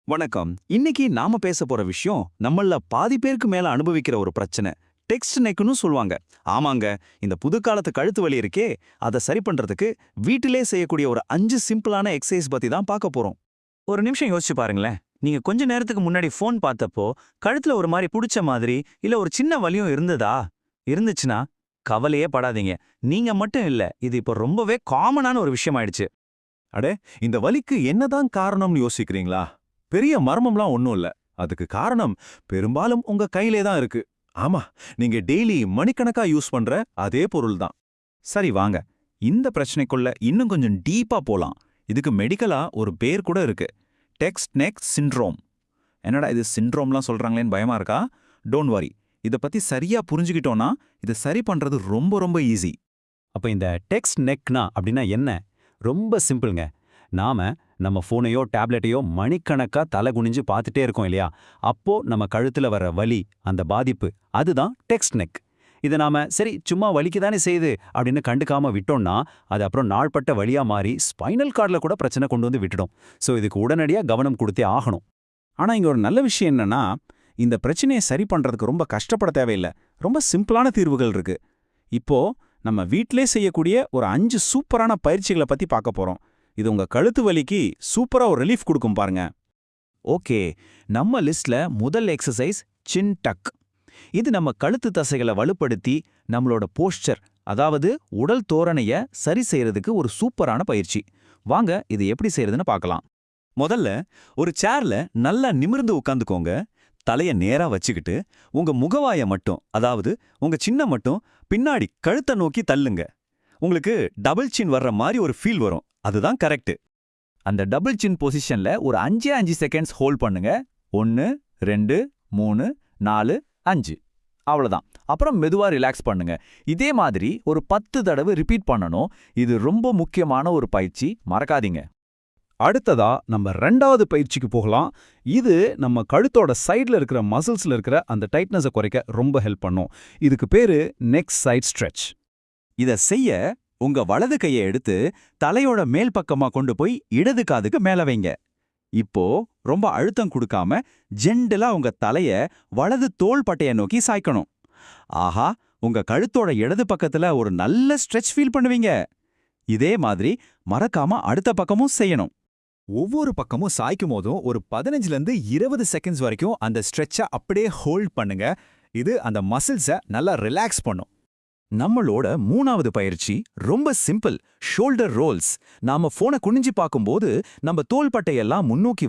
வணக்கம். இன்னைக்கு நாம பேச போற விஷயம் நம்மள பாதி பேருக்கு மேல அனுபவிக்கிற ஒரு பிரச்சனை. டெக்ஸ்ட் நெக்னு சொல்லுவாங்க. ஆமாங்க, இந்த புது காலத்து கழுத்து வலி இருக்கே, அதை சரி பண்றதுக்கு வீட்டிலே செய்யக்கூடிய ஒரு 5 சிம்பிளான எக்ஸசைஸ் பத்தி தான் பார்க்க போறோம். ஒரு நிமிஷம் யோசிச்சு பாருங்களேன். நீங்க கொஞ்ச நேரத்துக்கு முன்னாடி ஃபோன் பார்த்தப்போ கழுத்துல ஒரு மாதிரி புடிச்ச மாதிரி இல்ல ஒரு சின்ன வலியும் இருந்ததா? இருந்துச்சுன்னா கவலையே படாதீங்க. நீங்க மட்டும் இல்ல, இது இப்போ ரொம்பவே காமனான ஒரு விஷயம் ஆயிடுச்சு. அடே, இந்த வலிக்கு என்னதான் காரணம்னு யோசிக்கிறீங்களா? பெரிய மர்மம்லாம் ஒண்ணும் இல்ல. அதுக்கு காரணம் பெரும்பாலும் உங்க கையிலே தான் இருக்கு. ஆமா, நீங்க டெய்லி மணிக்கணக்கா யூஸ் பண்ற அதே பொருள் தான். சரி வாங்க, இந்த பிரச்சனைக்குள்ள இன்னும் கொஞ்சம் டீப்பா போலாம். இதுக்கு மெடிக்கலா ஒரு பேர் கூட இருக்கு. Text neck syndrome. என்னடா இது சிண்ட்ரோம்லாம் சொல்றாங்களேன்னு பயமா இருக்கா? Don't worry. இதை பத்தி சரியா புரிஞ்சுக்கிட்டோம்னா இதை சரி பண்றது ரொம்ப ரொம்ப ஈஸி. அப்ப இந்த டெக்ஸ்ட் நெக்னா அப்படின்னா என்ன? ரொம்ப சிம்பிள்ங்க. நம்ம ஃபோனையோ டேப்லெட்டையோ மணிக்கணக்கா தலை குனிஞ்சு பார்த்துட்டே இருக்கோம் இல்லையா? அப்போ நம்ம கழுத்துல வர வலி, அந்த பாதிப்பு, அதுதான் டெக்ஸ்ட் நெக். இதை சரி சும்மா வலிக்குதானே செய்யுது அப்படின்னு கண்டுக்காம விட்டோம்னா அது அப்புறம் நாள்பட்ட வலியா மாறி ஸ்பைனல் கார்டில் கூட பிரச்சனை கொண்டு வந்து விட்டுடும். ஸோ இதுக்கு உடனடியா கவனம் கொடுத்தே ஆகணும். ஆனா இங்க ஒரு நல்ல விஷயம் என்னன்னா, இந்த பிரச்சனையை சரி பண்றதுக்கு ரொம்ப கஷ்டப்பட தேவையில்லை. ரொம்ப சிம்பிளான தீர்வுகள் இருக்கு. இப்போ நம்ம வீட்டிலே செய்யக்கூடிய ஒரு 5 சூப்பரான பயிற்சிகளை பத்தி பார்க்க போறோம். இது உங்க கழுத்து வலிக்கு சூப்பரா ஒரு ரிலீஃப் கொடுக்கும் பாருங்க. ஓகே, நம்ம லிஸ்ட்ல முதல் எக்ஸசைஸ் சின் டக். இது நம்ம கழுத்து தசைகளை வலுப்படுத்தி நம்மளோட போஸ்டர், அதாவது உடல் தோரணைய சரி செய்யறதுக்கு ஒரு சூப்பரான பயிற்சி. வாங்க இது எப்படி செய்யறதுன்னு பார்க்கலாம். முதல்ல ஒரு சேர்ல நல்லா நிமிர்ந்து உட்காந்துக்கோங்க. தலைய நேரா வச்சுக்கிட்டு உங்க முகவாய மட்டும், அதாவது உங்க சின்ன மட்டும் பின்னாடி கழுத்தை நோக்கி தள்ளுங்க. உங்களுக்கு டபுள் சின் வர்ற மாதிரி ஒரு ஃபீல் வரும். அதுதான் கரெக்ட். அந்த டபுள் சின் பொசிஷன்ல ஒரு 5 செகண்ட்ஸ் ஹோல்ட் பண்ணுங்க. 1 2 3 4 5. அவ்வளவுதான். அப்புறம் மெதுவா ரிலாக்ஸ் பண்ணுங்க. இதே மாதிரி ஒரு 10 தடவை ரிப்பீட் பண்ணணும். இது ரொம்ப முக்கியமான ஒரு பயிற்சி, மறக்காதீங்க. அடுத்ததா நம்ம 2வது பயிற்சிக்கு போகலாம். இது நம்ம கழுத்தோட சைடுல இருக்கிற மசில்ஸ்ல இருக்கிற அந்த டைட்னஸை குறைக்க ரொம்ப ஹெல்ப் பண்ணும். இதுக்கு பேரு நெக் சைட் ஸ்ட்ரெச். இத செய்ய உங்க வலது கையை எடுத்து தலையோட மேல் பக்கமா கொண்டு போய் இடது காதுக்கு மேல வைங்க. இப்போ ரொம்ப அழுத்தம் கொடுக்காம ஜென்டலா உங்க தலைய வலது தோள் பட்டைய நோக்கி சாய்க்கணும். ஆஹா, உங்க கழுத்தோட இடது பக்கத்துல ஒரு நல்ல ஸ்ட்ரெச் ஃபீல் பண்ணுவீங்க. இதே மாதிரி மறக்காம அடுத்த பக்கமும் செய்யணும். ஒவ்வொரு பக்கமும் சாய்க்கும் போதும் ஒரு 15லேருந்து 20 செகண்ட்ஸ் வரைக்கும் அந்த ஸ்ட்ரெச்சை அப்படியே ஹோல்ட் பண்ணுங்க. இது அந்த மசில்ஸை நல்லா ரிலாக்ஸ் பண்ணும். நம்மளோட 3வது பயிற்சி ரொம்ப சிம்பிள், ஷோல்டர் ரோல்ஸ். நாம போனை குனிஞ்சு பார்க்கும்போது நம்ம தோள்பட்டையெல்லாம் முன்னோக்கி